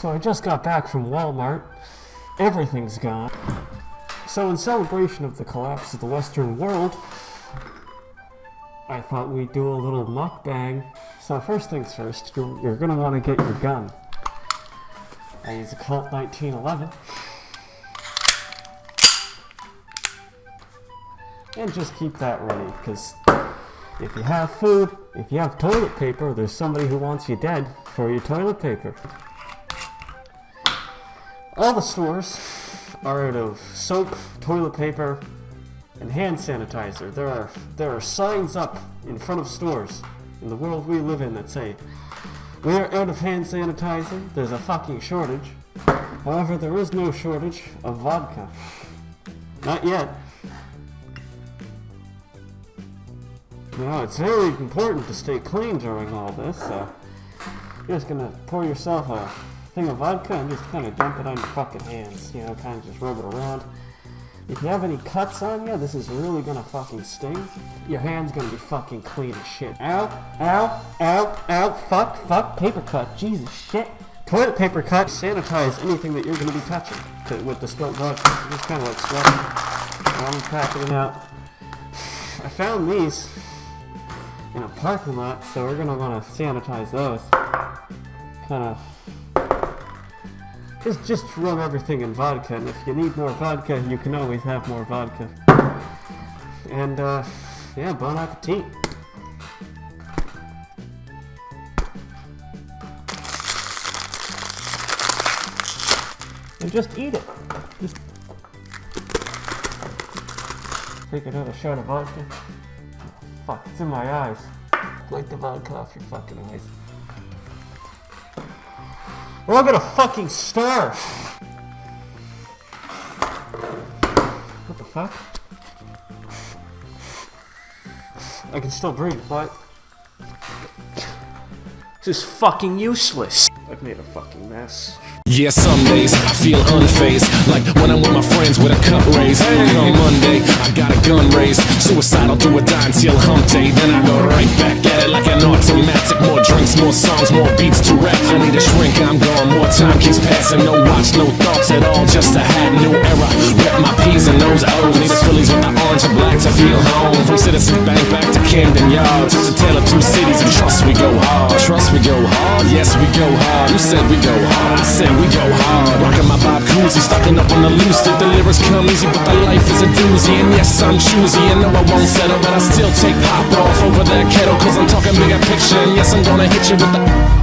So I just got back from Walmart. Everything's gone. So in celebration of the collapse of the Western world, I thought we'd do a little mukbang. So first things first, you're gonna want to get your gun. I use a Colt 1911. And just keep that ready, because if you have food, if you have toilet paper, there's somebody who wants you dead for your toilet paper. All the stores are out of soap, toilet paper, and hand sanitizer. There are signs up in front of stores in the world we live in that say, "We are out of hand sanitizer, there's a fucking shortage." However, there is no shortage of vodka. Not yet. It's very important to stay clean during all this, so you're just gonna pour yourself a thing of vodka and just kind of dump it on your fucking hands, kind of just rub it around. If you have any cuts on you, this is really gonna fucking sting. Your hand's gonna be fucking clean as shit. Ow, ow, ow, ow, fuck, paper cut, Jesus shit. Toilet paper cut, sanitize anything that you're gonna be touching with the spilt vodka. So just kind of like sweating. I'm cracking it out. I found these in a parking lot, so we're gonna want to sanitize those. Kind of just rub everything in vodka, and if you need more vodka, you can always have more vodka. And yeah, bon appetit. And just eat it. Just take another shot of vodka. Fuck, it's in my eyes. Wipe the vodka off your fucking eyes. We're all gonna fucking starve! What the fuck? I can still breathe, but this is fucking useless. I've made a fucking mess. Yeah, some days I feel unfazed, like when I'm with my friends with a cup raised. On Monday, I got a gun raised, suicidal do or die until hump day. Then I go right back at it like an automatic. More drinks, more songs, more beats to rap. I need a shrink, I'm gone, more time keeps passing. No watch, no thoughts at all, just a hat, new era. Rep my P's and those O's, need the Phillies with the orange and black to feel home. From Citizens Bank back to Camden Yards, it's a tale of two cities, and trust we go hard. Trust we go hard, yes we go hard. You said we go hard, I said we go hard. Rockin' my Bob Cousy, stocking up on the loose. If the lyrics come easy, but the life is a doozy. And yes, I'm choosy, and no, I won't settle, but I still take pop off over that kettle, cause I'm talking bigger picture. And yes, I'm gonna hit you with the